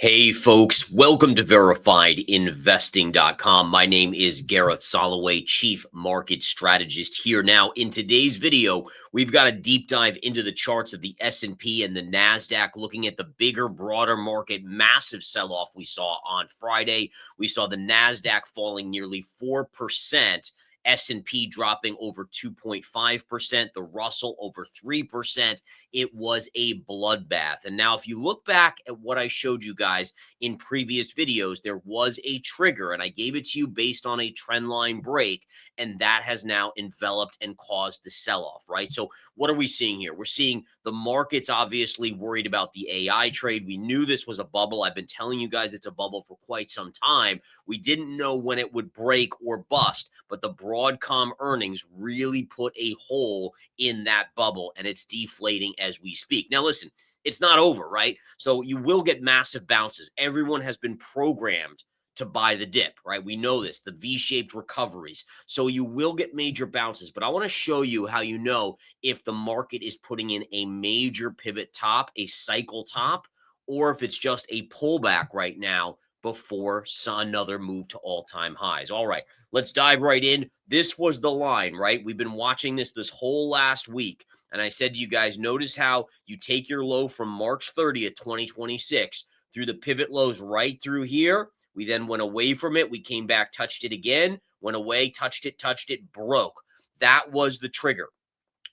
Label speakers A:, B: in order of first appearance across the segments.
A: Hey folks, welcome to verifiedinvesting.com. My name is Gareth Soloway, Chief Market Strategist here. Now, in today's video, we've got a deep dive into the charts of the S&P and the Nasdaq, looking at the bigger, broader market, massive sell-off we saw on Friday. We saw the Nasdaq falling nearly 4%. S&P dropping over 2.5%, the Russell over 3%. It was a bloodbath. And now if you look back at what I showed you guys in previous videos, there was a trigger, and I gave it to you based on a trend line break, and that has now enveloped and caused the sell-off, right? So what are we seeing here? We're seeing the market's obviously worried about the AI trade. We knew this was a bubble. I've been telling you guys it's a bubble for quite some time. We didn't know when it would break or bust, but the Broadcom earnings really put a hole in that bubble, and it's deflating as we speak. Now, listen, it's not over, right? So you will get massive bounces. Everyone has been programmed to buy the dip, right? We know this, the V-shaped recoveries. So you will get major bounces, but I want to show you how you know if the market is putting in a major pivot top, a cycle top, or if it's just a pullback right now before another move to all-time highs. All right, let's dive right in. This was the line, right? We've been watching this whole last week, and I said to you guys, notice how you take your low from March 30th, 2026 through the pivot lows right through here. We then went away from it. We came back, touched it again, went away, touched it, broke. That was the trigger,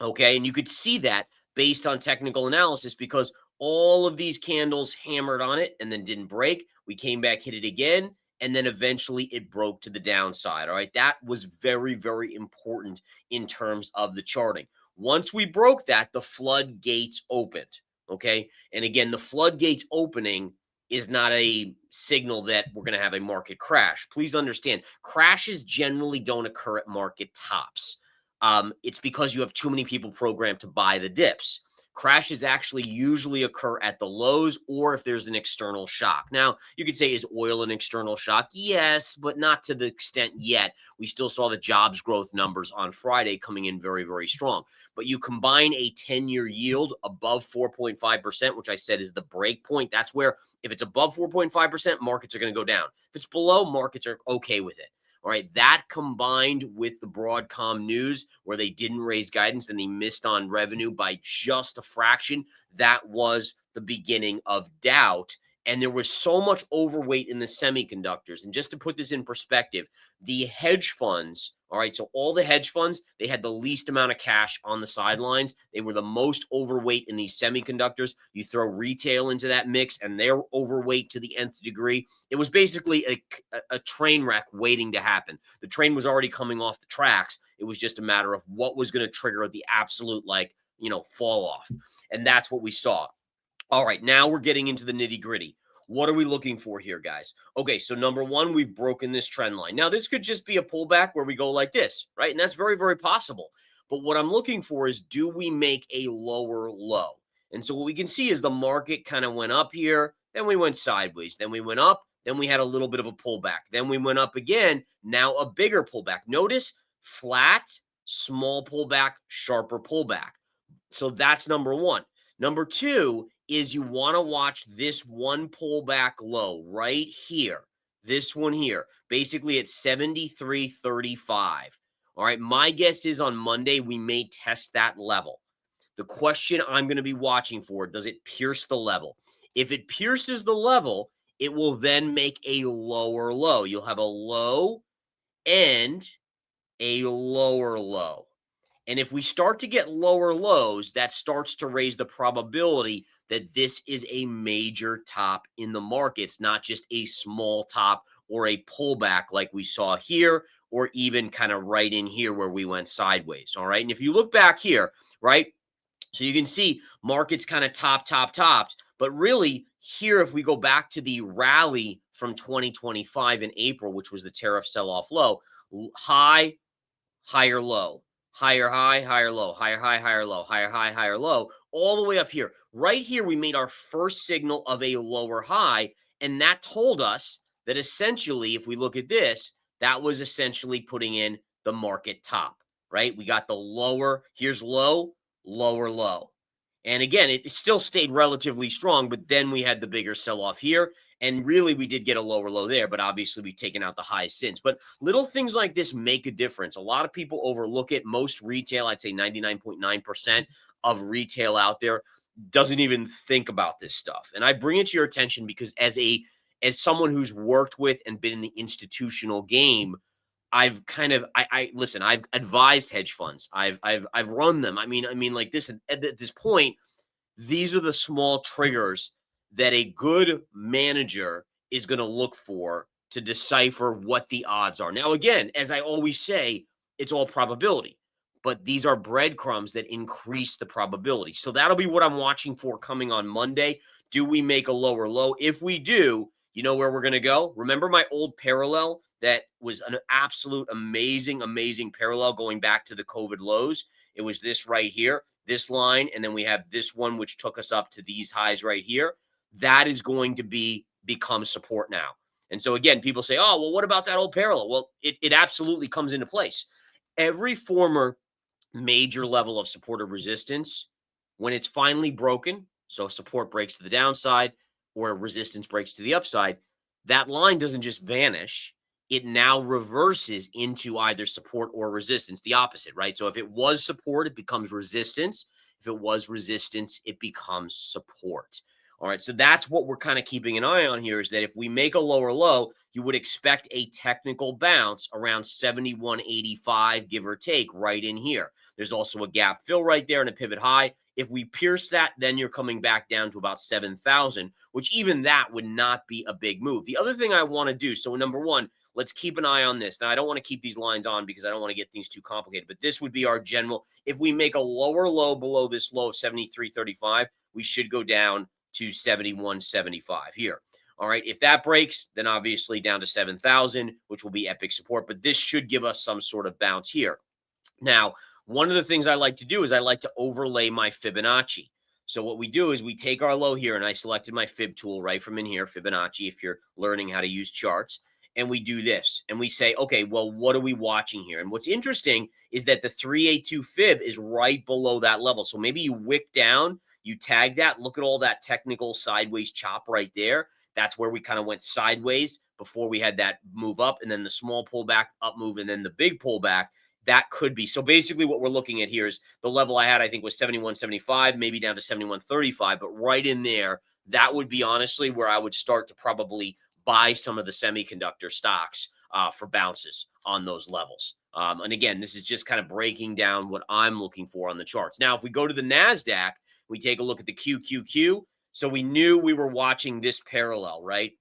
A: okay? And you could see that based on technical analysis because all of these candles hammered on it and then didn't break. We came back, hit it again, and then eventually it broke to the downside, all right? That was very, very important in terms of the charting. Once we broke that, the floodgates opened, okay? And again, the floodgates opening is not a signal that we're going to have a market crash. Please understand, crashes generally don't occur at market tops. It's because you have too many people programmed to buy the dips. Crashes actually usually occur at the lows or if there's an external shock. Now, you could say, is oil an external shock? Yes, but not to the extent yet. We still saw the jobs growth numbers on Friday coming in very, very strong. But you combine a 10-year yield above 4.5%, which I said is the break point. That's where if it's above 4.5%, markets are going to go down. If it's below, markets are okay with it. All right, that combined with the Broadcom news where they didn't raise guidance and they missed on revenue by just a fraction, that was the beginning of doubt. And there was so much overweight in the semiconductors. And just to put this in perspective, the hedge funds, all right, so all the hedge funds, they had the least amount of cash on the sidelines. They were the most overweight in these semiconductors. You throw retail into that mix, and they're overweight to the nth degree. It was basically a train wreck waiting to happen. The train was already coming off the tracks. It was just a matter of what was going to trigger the absolute, fall off. And that's what we saw. All right, now we're getting into the nitty-gritty. What are we looking for here, guys? Okay, so number one, we've broken this trend line. Now, this could just be a pullback where we go like this, right? And that's very, very possible. But what I'm looking for is, do we make a lower low? And so what we can see is the market kind of went up here, then we went sideways, then we went up, then we had a little bit of a pullback, then we went up again, now a bigger pullback. Notice flat, small pullback, sharper pullback. So that's number one. Number two is you want to watch this one pullback low right here. This one here, basically at 73.35. All right, my guess is on Monday we may test that level. The question I'm going to be watching for, does it pierce the level? If it pierces the level, it will then make a lower low. You'll have a low and a lower low. And if we start to get lower lows, that starts to raise the probability that this is a major top in the markets, not just a small top or a pullback like we saw here, or even kind of right in here where we went sideways. All right. And if you look back here, right, so you can see markets kind of topped. But really here, if we go back to the rally from 2025 in April, which was the tariff sell-off low, high, higher low. Higher high, higher low, higher high, higher low, higher high, higher low, all the way up here. Right here, we made our first signal of a lower high, and that told us that essentially, if we look at this, that was essentially putting in the market top, right? We got the lower, here's low, lower low. And again, it still stayed relatively strong, but then we had the bigger sell-off here, And really, we did get a lower low there, but obviously we've taken out the highs since. But little things like this make a difference. A lot of people overlook it. Most retail, I'd say 99.9% of retail out there doesn't even think about this stuff. And I bring it to your attention because as someone who's worked with and been in the institutional game, I've kind of I listen, I've advised hedge funds. I've run them. I mean like this at this point, these are the small triggers that a good manager is going to look for to decipher what the odds are. Now, again, as I always say, it's all probability, but these are breadcrumbs that increase the probability. So that'll be what I'm watching for coming on Monday. Do we make a lower low? If we do, you know where we're going to go? Remember my old parallel that was an absolute amazing, amazing parallel going back to the COVID lows? It was this right here, this line, and then we have this one, which took us up to these highs right here. That is going to become support now. And so again, people say, oh, well, what about that old parallel? Well, it absolutely comes into place. Every former major level of support or resistance, when it's finally broken, so support breaks to the downside or resistance breaks to the upside, that line doesn't just vanish. It now reverses into either support or resistance, the opposite, right? So if it was support, it becomes resistance. If it was resistance, it becomes support. All right, so that's what we're kind of keeping an eye on here, is that if we make a lower low, you would expect a technical bounce around 71.85, give or take, right in here. There's also a gap fill right there and a pivot high. If we pierce that, then you're coming back down to about 7,000, which even that would not be a big move. The other thing I want to do, so number one, let's keep an eye on this. Now, I don't want to keep these lines on because I don't want to get things too complicated, but this would be our general. If we make a lower low below this low of 73.35, we should go down to 71.75 here. All right. If that breaks, then obviously down to 7,000, which will be epic support, but this should give us some sort of bounce here. Now, one of the things I like to do is I like to overlay my Fibonacci. So what we do is we take our low here, and I selected my Fib tool right from in here, Fibonacci, if you're learning how to use charts. And we do this, and we say, okay, well, what are we watching here? And what's interesting is that the 382 Fib is right below that level. So maybe you wick down, you tag that, look at all that technical sideways chop right there. That's where we kind of went sideways before we had that move up, and then the small pullback, up move, and then the big pullback. That could be. So basically what we're looking at here is the level I had, I think, was 71.75, maybe down to 71.35, but right in there, that would be honestly where I would start to probably buy some of the semiconductor stocks for bounces on those levels. And again, this is just kind of breaking down what I'm looking for on the charts. Now, if we go to the Nasdaq, we take a look at the QQQ. So we knew we were watching this parallel, right?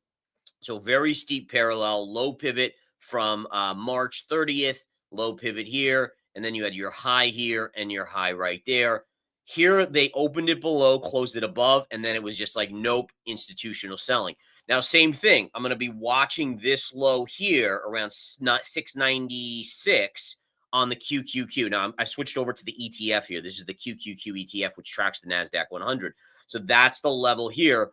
A: So very steep parallel, low pivot from March 30th, low pivot here, and then you had your high here and your high right there. Here, they opened it below, closed it above, and then it was just like, nope, institutional selling. Now, same thing. I'm going to be watching this low here around 696 on the QQQ. Now, I switched over to the ETF here. This is the QQQ ETF, which tracks the Nasdaq 100. So that's the level here,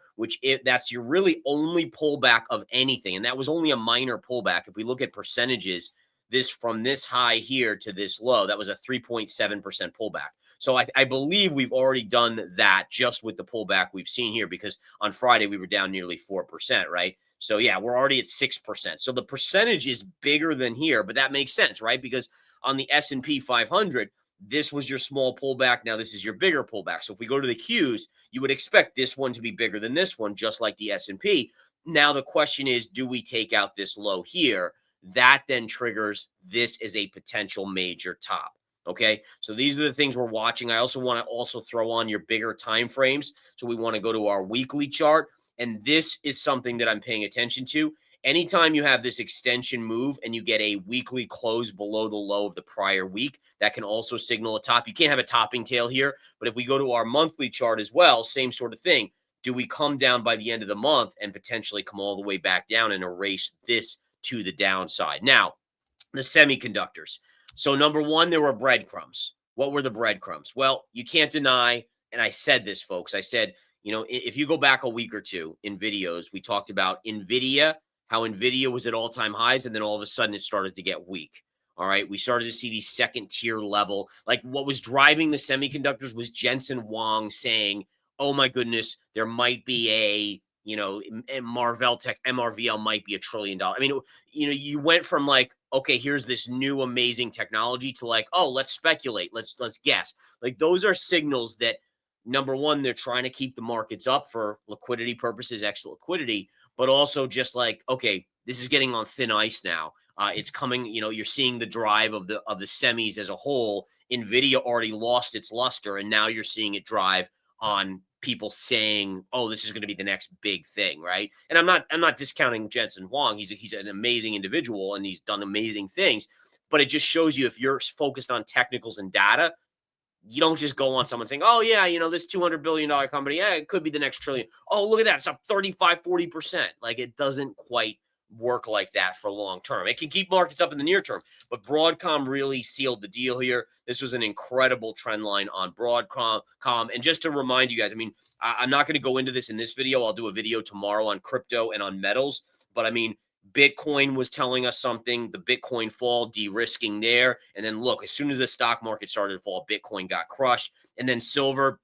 A: that's your really only pullback of anything. And that was only a minor pullback. If we look at percentages, this from this high here to this low, that was a 3.7% pullback. So I believe we've already done that just with the pullback we've seen here, because on Friday we were down nearly 4%, right? So yeah, we're already at 6%. So the percentage is bigger than here, but that makes sense, right? Because on the S&P 500, this was your small pullback. Now this is your bigger pullback. So if we go to the Qs, you would expect this one to be bigger than this one, just like the S&P. Now the question is, do we take out this low here? That then triggers this as a potential major top. Okay, so these are the things we're watching. I also want to throw on your bigger time frames. So we want to go to our weekly chart, and this is something that I'm paying attention to. Anytime you have this extension move and you get a weekly close below the low of the prior week, that can also signal a top. You can't have a topping tail here, but if we go to our monthly chart as well, same sort of thing. Do we come down by the end of the month and potentially come all the way back down and erase this to the downside? Now, the semiconductors. So number one, there were breadcrumbs. What were the breadcrumbs? Well, you can't deny, and I said this, folks. I said, if you go back a week or two in videos, we talked about NVIDIA, how NVIDIA was at all-time highs, and then all of a sudden it started to get weak. All right, we started to see these second-tier level. Like what was driving the semiconductors was Jensen Huang saying, oh my goodness, there might be and Marvell Tech, MRVL might be $1 trillion. I mean, you went from like, okay, here's this new amazing technology to like, oh, let's speculate, let's guess. Like those are signals that number one, they're trying to keep the markets up for liquidity purposes, extra liquidity, but also just like, okay, this is getting on thin ice now. It's coming, you're seeing the drive of the semis as a whole. Nvidia already lost its luster, and now you're seeing it drive on people saying, "Oh, this is going to be the next big thing," right? And I'm not discounting Jensen Huang. He's an amazing individual and he's done amazing things. But it just shows you if you're focused on technicals and data, you don't just go on someone saying, "Oh yeah, this $200 billion company, yeah, it could be the next trillion. Oh, look at that, it's up 35-40%." Like it doesn't quite work like that for long term. It can keep markets up in the near term, but Broadcom really sealed the deal here. This was an incredible trend line on Broadcom. And just to remind you guys, I mean, I'm not going to go into this in this video. I'll do a video tomorrow on crypto and on metals, but I mean, Bitcoin was telling us something, the Bitcoin fall, de-risking there. And then look, as soon as the stock market started to fall, Bitcoin got crushed. And then silver,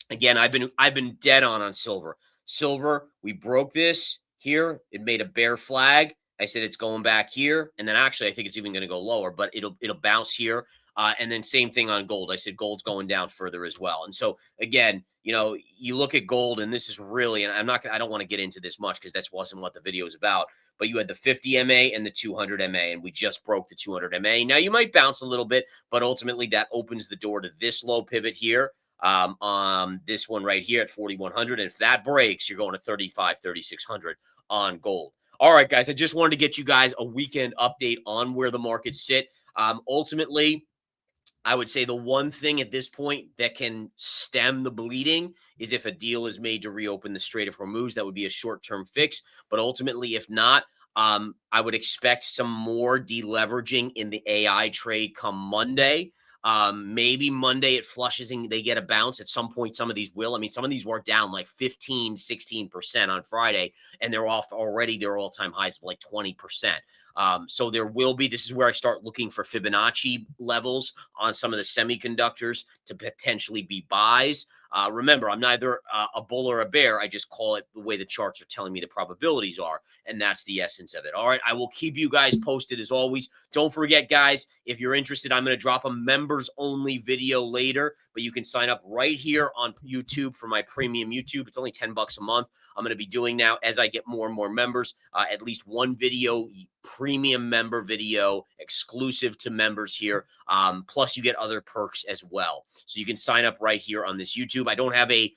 A: again, I've been dead on silver. Silver, we broke this here. It made a bear flag. I said it's going back here. And then actually I think it's even going to go lower, but it'll bounce here. And then same thing on gold. I said gold's going down further as well. And so again, you look at gold, and this is really, and I don't want to get into this much because that wasn't what the video is about, but you had the 50 MA and the 200 MA, and we just broke the 200 MA. Now you might bounce a little bit, but ultimately that opens the door to this low pivot here. This one right here at 4,100. And if that breaks, you're going to 3,600 on gold. All right, guys, I just wanted to get you guys a weekend update on where the markets sit. Ultimately, I would say the one thing at this point that can stem the bleeding is if a deal is made to reopen the Strait of Hormuz. That would be a short-term fix. But ultimately, if not, I would expect some more deleveraging in the AI trade come Monday. Maybe Monday it flushes and they get a bounce. At some point, some of these will. I mean, some of these were down like 15, 16% on Friday, and they're off already their all-time highs of like 20%. So there will be, this is where I start looking for Fibonacci levels on some of the semiconductors to potentially be buys. Remember, I'm neither a bull or a bear. I just call it the way the charts are telling me the probabilities are, and that's the essence of it. All right, I will keep you guys posted as always. Don't forget, guys, if you're interested, I'm going to drop a members-only video later, but you can sign up right here on YouTube for my premium YouTube. It's only $10 a month. I'm going to be doing now, as I get more and more members, at least one video, premium member video exclusive to members here. Plus you get other perks as well. So you can sign up right here on this YouTube. I don't have a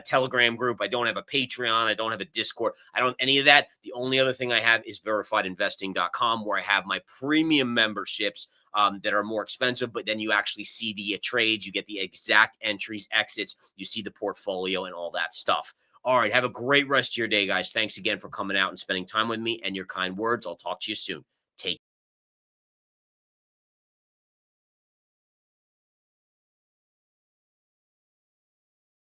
A: Telegram group. I don't have a Patreon. I don't have a Discord. I don't any of that. The only other thing I have is verifiedinvesting.com, where I have my premium memberships that are more expensive, but then you actually see the trades, you get the exact entries, exits, you see the portfolio and all that stuff. All right, have a great rest of your day, guys. Thanks again for coming out and spending time with me and your kind words. I'll talk to you soon. Take